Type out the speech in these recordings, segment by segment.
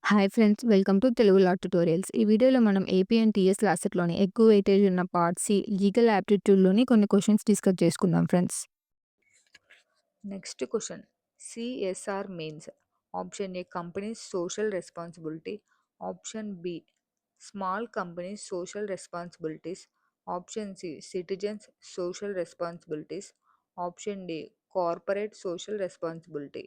Hi friends, welcome to Telugu law tutorials. ఈ వీడియోలో మనం ఏపీ అండ్ టీఎస్ క్లాసెట్లోని ఎక్కువ వెయిటేజ్ ఉన్న పార్ట్ సి లీగల్ యాప్టిట్యూడ్లోని కొన్ని క్వశ్చన్స్ డిస్కస్ చేసుకుందాం friends. Next question. CSR means option A company's social responsibility, option B small companies social responsibilities, option C citizens social responsibilities, option D corporate social responsibility.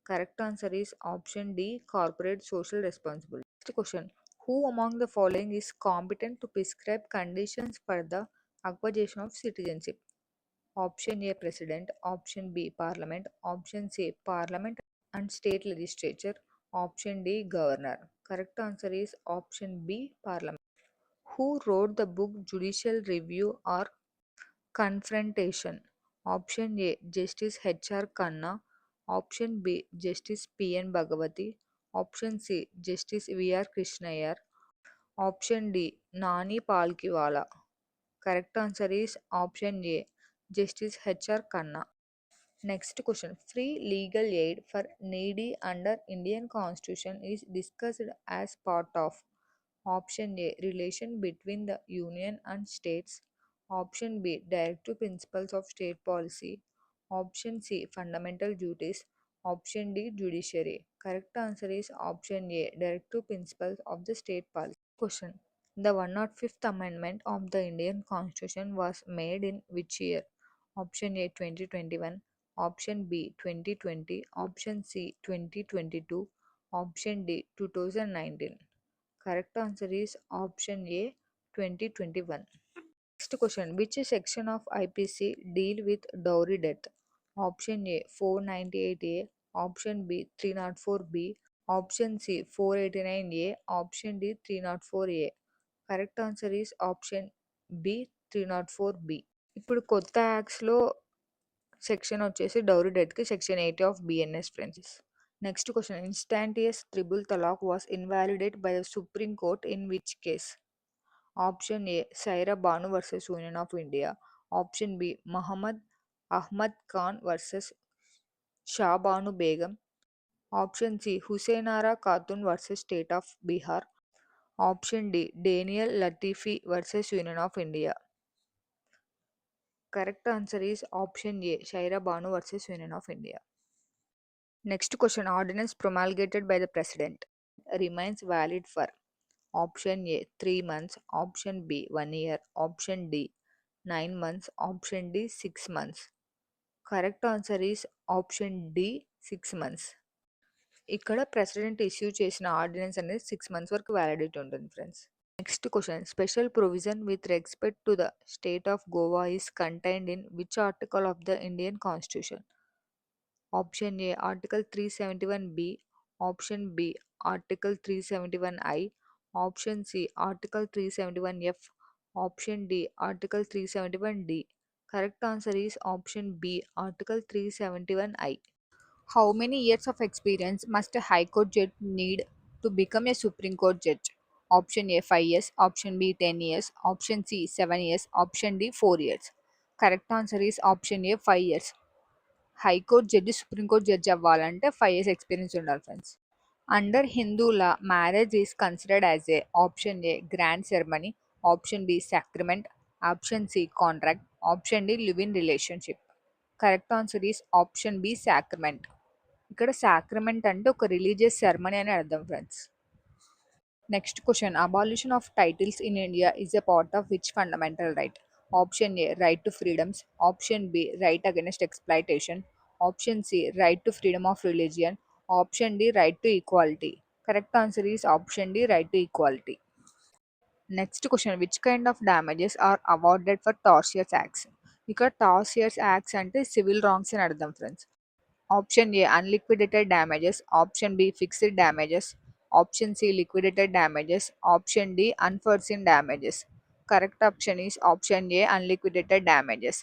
Correct answer is option D corporate social responsibility. Next question. Who among the following is competent to prescribe conditions for the acquisition of citizenship? Option A President, Option B Parliament, Option C Parliament and State Legislature, Option D Governor. Correct answer is Option B Parliament. Who wrote the book Judicial Review or Confrontation? Option A Justice H.R. Khanna, Option B Justice P.N. Bhagavati, Option C Justice V.R. Krishnayar, Option D Nani Palkiwala. Correct answer is Option A Justice H.R. Khanna. Next question. Free legal aid for needy under Indian Constitution is discussed as part of option A relation between the union and states, option B directive principles of state policy, option C fundamental duties, option D judiciary. Correct answer is option A directive principles of the state policy. Question. The 105th Amendment of the Indian Constitution was made in which year? Option A 2021, option B 2020, option C 2022, option D 2019. Correct answer is option A 2021. Next question. Which section of IPC deal with dowry debt? Option A 498A, option B 304B, option C 489A, option D 304A. Correct answer is option B 304B. ఇప్పుడు కొత్త యాక్ట్స్లో section వచ్చేసి dowry డెత్కి section 80 of BNS friends. Next question. Instantaneous triple talaq was invalidated by the supreme court in which case? Option A Saira Banu versus union of India, option B Mohammad Ahmed Khan versus Shah Bano Begum, option C Hussainara Khatoon versus state of Bihar, option D Daniel Latifi versus union of India. Correct answer is option A Shaira Banu versus union of India. Next question. Ordinance promulgated by the president remains valid for option A 3 months, option B 1 year, option D 9 months, option D 6 months. Correct answer is option D 6 months. ఇక్కడ president issue చేసిన ordinance అనేది 6 months వరకు validity ఉంటుంది friends. Next question. Special provision with respect to the state of Goa is contained in which article of the Indian constitution? Option A article 371B, option B article 371I, option C article 371F, option D article 371D. Correct answer is option B article 371I. How many years of experience must a High Court judge need to become a Supreme Court judge? Option A 5 years, option B 10 years, option C 7 years, option D 4 years. Correct answer is option A 5 years. High court judge supreme court judge అవ్వాలంటే 5 years experience ఉండాలి friends. Under Hindu law marriage is considered as a option A grand ceremony, option B sacrament, option C contract, option D live in relationship. Correct answer is option B sacrament. ఇక్కడ sacrament అంటే ఒక religious ceremony అని అర్థం friends. Next question. Abolition of titles in India is a part of which fundamental right? Option A right to freedoms, option B right against exploitation, option C right to freedom of religion, option D right to equality. Correct answer is option D right to equality. Next question. Which kind of damages are awarded for tortious acts? ఇక్కడ tortious acts అంటే civil wrongs అని అర్థం friends. Option A unliquidated damages, option B fixed damages, option C liquidated damages, option D unforeseen damages. Correct option is option A unliquidated damages.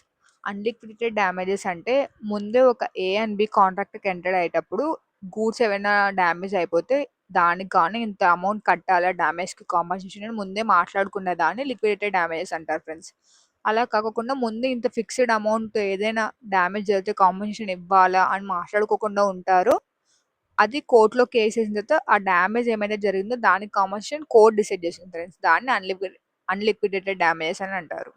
అన్లిక్విడేటెడ్ damages అంటే ముందే ఒక ఏ and B కాంట్రాక్ట్కి enter అయ్యేటప్పుడు goods ఏమైనా damage అయిపోతే దానికి కానీ ఇంత అమౌంట్ కట్టాలా డ్యామేజ్కి కాంపన్సేషన్ అని ముందే మాట్లాడుకున్న దాన్ని లిక్విడేటెడ్ డ్యామేజెస్ అంటారు ఫ్రెండ్స్. అలా కాకుండా ముందే ఇంత ఫిక్స్డ్ అమౌంట్ ఏదైనా డ్యామేజ్ జరిగితే కాంపన్సేషన్ ఇవ్వాలా అని మాట్లాడుకోకుండా ఉంటారు. అది కోర్ట్‌లో కేసేసిన తర్వాత ఆ డ్యామేజ్ ఏమైతే జరిగిందో దానికి కాంపెన్సేషన్ కోర్ట్ డిసైడ్ చేస్తుంది ఫ్రెండ్స్. దాన్ని అన్‌లిక్విడేటెడ్ డ్యామేజెస్ అని అంటారు.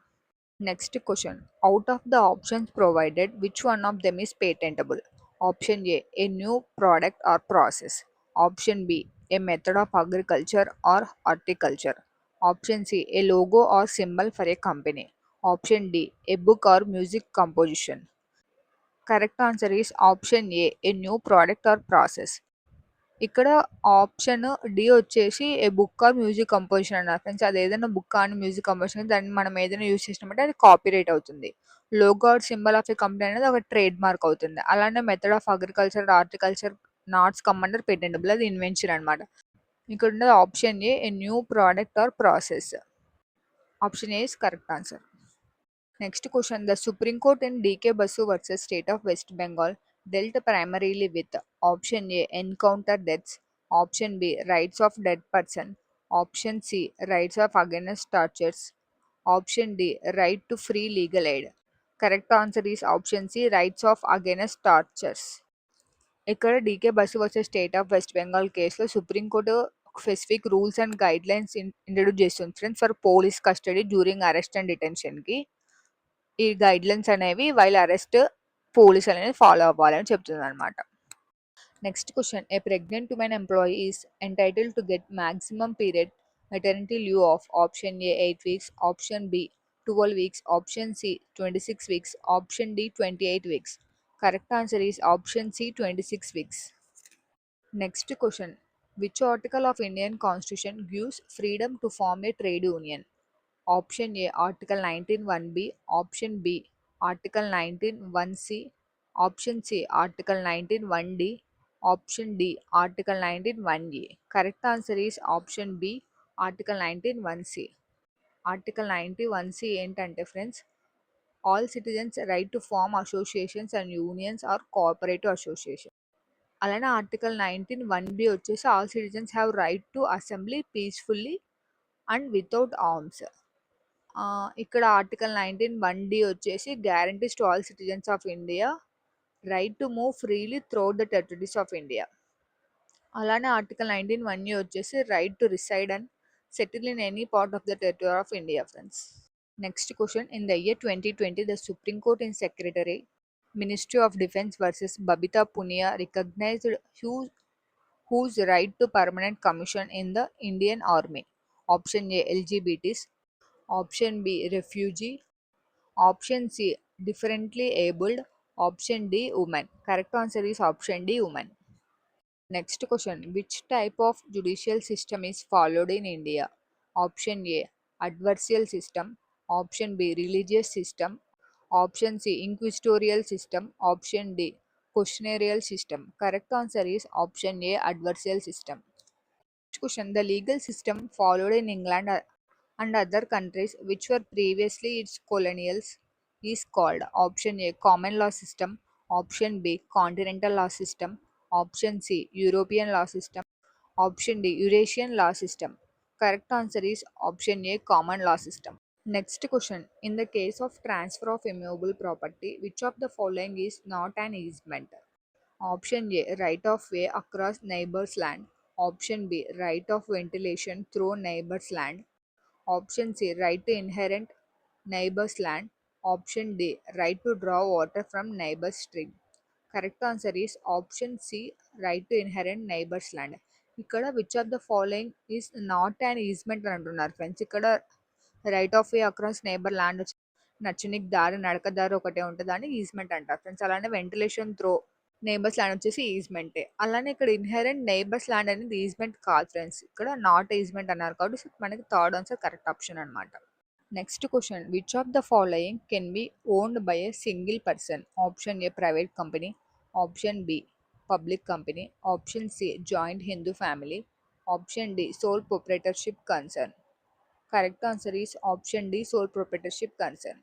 Next question. Out of the options provided which one of them is patentable? Option A, a new product or process. Option B, a method of agriculture or horticulture. Option C, a logo or symbol for a company. Option D, a book or music composition. Correct answer is option A, a new product or process. ఇక్కడ option D వచ్చేసి ఏ book or music composition అన్నారు friends. అది ఏదైనా book కానీ music composition దాన్ని మనం ఏదైనా use చేసినామంటే అది కాపీరైట్ అవుతుంది. Logo or symbol of a company అనేది ఒక ట్రేడ్ మార్క్ అవుతుంది. అలానే method of agriculture horticulture not come under patentable, అది ఇన్వెన్షన్ అనమాట. ఇక్కడ ఉన్నది option A, a new product or process. Option A is correct answer. Next question. The Supreme Court in DK Basu versus State of West Bengal dealt primarily with option A, encounter deaths, option B, rights of dead person, option C, rights of against tortures, option D, right to free legal aid. Correct answer is option C, rights of against tortures. ఇక్కడ DK Basu versus state of West Bengal కేసులో supreme court specific rules and guidelines introduce చేస్తుంది friends for police custody during arrest and డిటెన్షన్కి. ఈ guidelines అనేవి while arrest police అనేది follow అవ్వాలని చెప్తుంది అనమాట. Next question. A pregnant woman employee is entitled to get maximum period maternity leave of option A 8 weeks, option B 12 weeks, option C 26 weeks, option D 28 weeks. Correct answer is option C 26 weeks. Next question. Which article of Indian constitution gives freedom to form a trade union? Option A, Article 19(1)(b), Option B, Article 19(1)(c), Option C, Article 19(1)(d), Option D, Article 19(1)(a). Correct answer is Option B, Article 19(1)(c). Article 91C ఏంటంటే friends, all citizens right to form associations and unions or cooperative association. అలానే article 19(1)(b) వచ్చేసి all citizens have right to assembly peacefully and without arms. ఇక్కడ article 19(1)(d) వచ్చేసి guarantees to all citizens of India right to move freely throughout the territories of India. అలానే article 19(1)(a) వచ్చేసి right to reside and settle in any part of the territory of India friends. Next question. In the year 2020 the supreme court in secretary ministry of defence versus Babita Punia recognized whose right to permanent commission in the Indian Army? Option A, LGBTs, Option B, refugee, Option C, differently abled, Option D, women. Correct answer is Option D, women. Next question. Which type of judicial system is followed in India? Option A, adversarial system, Option B, religious system, Option C, inquisitorial system, Option D, questionarial system. Correct answer is Option A, adversarial system. Next question. The legal system followed in England and other countries which were previously its colonials is called option A, common law system, option B, continental law system, option C, European law system, option D, Eurasian law system. Correct answer is option A, common law system. Next question. In the case of transfer of immovable property, which of the following is not an easement? Option A, right of way across neighbor's land, option B, right of ventilation through neighbor's land, option C, right to inherit neighbor's land, option D, right to draw water from neighbor's stream. Correct answer is option C, right to inherit neighbor's land. ఇక్కడ which of the following is not and easement అని అంటున్నారు friends. ఇక్కడ right of way across neighbour land వచ్చి నచ్చనికి దారి నడక దారి ఒకటే ఉంటుంది అని ఈజ్మెంట్ అంటారు ఫ్రెండ్స్. అలానే వెంటిలేషన్ త్రో నైబర్స్ ల్యాండ్ వచ్చేసి ఈజ్మెంటే. అలానే ఇక్కడ ఇన్హెరెంట్ నైబర్స్ ల్యాండ్ అనేది ఈజ్మెంట్ కాదు ఫ్రెండ్స్, ఇక్కడ నాట్ ఈజ్మెంట్ అన్నారు కాబట్టి మనకి థర్డ్ ఆన్సర్ కరెక్ట్ ఆప్షన్ అనమాట. Next question. Which of the following can be owned by a single person? Option A, private company, option B, public company, option C, joint Hindu family, option D, sole proprietorship concern. Correct answer is option D, sole proprietorship concern.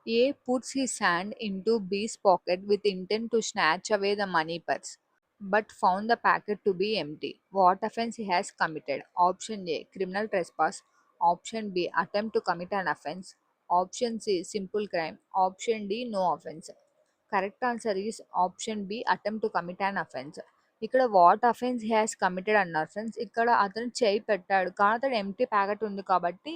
A puts his hand into B's pocket with intent to snatch away the money purse, but found the packet to be empty. What offense he has committed? Option A, criminal trespass. Option B, attempt to commit an offense. Option C, simple crime. Option D, no offense. Correct answer is option B, attempt to commit an offense. ఇక్కడ what offence he has committed అన్నారు friends. ఇక్కడ అతను చేయి పెట్టాడు. కానీ అతను empty packet ఉంది కాబట్టి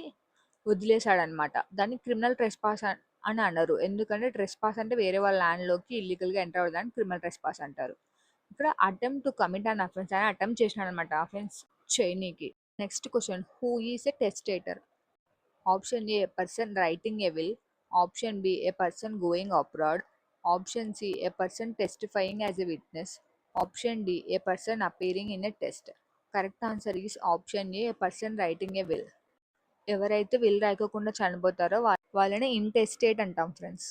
వదిలేసాడనమాట. దాన్ని క్రిమినల్ ట్రెస్పాస్ అని అనరు. ఎందుకంటే ట్రెస్పాస్ అంటే వేరే వాళ్ళ ల్యాండ్‌లోకి ఇల్లీగల్‌గా ఎంటర్ అవ్వడాన్ని క్రిమినల్ ట్రెస్పాస్ అంటారు. ఇక్కడ attempt to commit an offence అని అటెంప్ట్ చేసినాడనమాట అఫెన్స్ చేయనీకి. Next question who is a testator? Option A person writing a will, option B a person going abroad, option C a person testifying as a witness, option D a person appearing in a test. Correct answer is option A person writing a will. ఎవరైతే will రాయకోకుండా చనిపోతారో వాళ్ళని intestate అంటాం friends.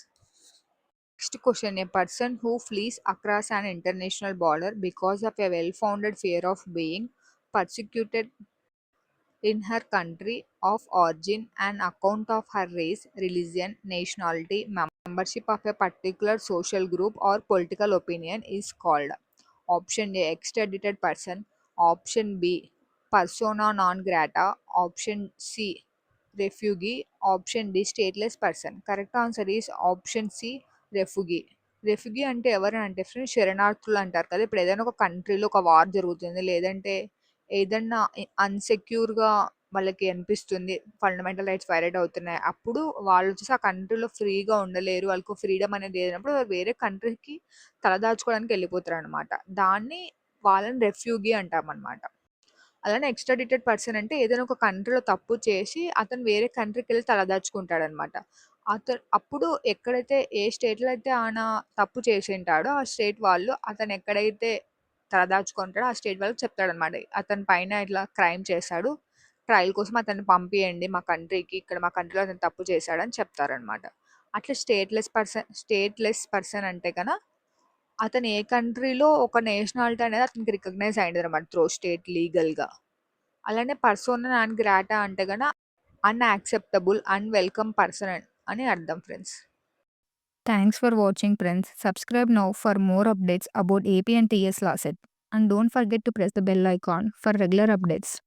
Next question a person who fleas across an international border because of a well founded fear of being persecuted in her country of origin on account of her race, religion, nationality, membership of a particular social group or political opinion is called. Option A extradited person, option B persona non grata, option C refugee, option D stateless person. Correct answer is option C refugee. రెఫ్యూగీ అంటే ఎవరని అంటే friends శరణార్థులు అంటారు కదా. ఇప్పుడు ఏదైనా ఒక కంట్రీలో ఒక వార్ జరుగుతుంది, లేదంటే ఏదన్నా అన్‌సెక్యూర్‌గా వాళ్ళకి అనిపిస్తుంది. ఫండమెంటల్ రైట్స్ వైలేట్ అవుతున్నాయి. అప్పుడు వాళ్ళొచ్చేసి ఆ కంట్రీలో ఫ్రీగా ఉండలేరు. వాళ్ళకి ఫ్రీడమ్ అనేది లేనప్పుడు వాళ్ళు వేరే కంట్రీకి తలదాచుకోవడానికి వెళ్ళిపోతారనమాట. వాళ్ళని రెఫ్యూగీ అంటామనమాట. అలానే ఎక్స్‌ట్రాడిటెడ్ పర్సన్ అంటే ఏదైనా ఒక కంట్రీలో తప్పు చేసి అతను వేరే కంట్రీకెళ్ళి తలదాచుకుంటాడనమాట. అప్పుడు ఎక్కడైతే ఏ స్టేట్‌లో అయితే ఆయన తప్పు చేసుంటాడో ఆ స్టేట్ వాళ్ళు అతను ఎక్కడైతే తలదాచుకుంటాడో ఆ స్టేట్ వాళ్ళకి చెప్తాడనమాట. అతని పైన ఇట్లా క్రైమ్ చేశాడు. ట్రయల్ కోసం అతన్ని పంపియండి మా కంట్రీకి. ఇక్కడ మా కంట్రీలో అతను తప్పు చేశాడని చెప్తారనమాట. అట్లా స్టేట్‌లెస్ పర్సన్ అంటే అతను ఏ కంట్రీలో ఒక నేషనాలిటీ అనేది అతనికి రికగ్నైజ్ అయిందనమాట త్రూ స్టేట్ లీగల్‌గా. అలానే పర్సోనా నాన్ గ్రాటా అంటే అన్‌యాక్సెప్టబుల్, అన్‌వెల్కమ్ పర్సన్ అని అర్థం friends. Thanks for watching friends. Subscribe now for more updates about AP and TS law set. And don't forget to press the bell icon for regular updates.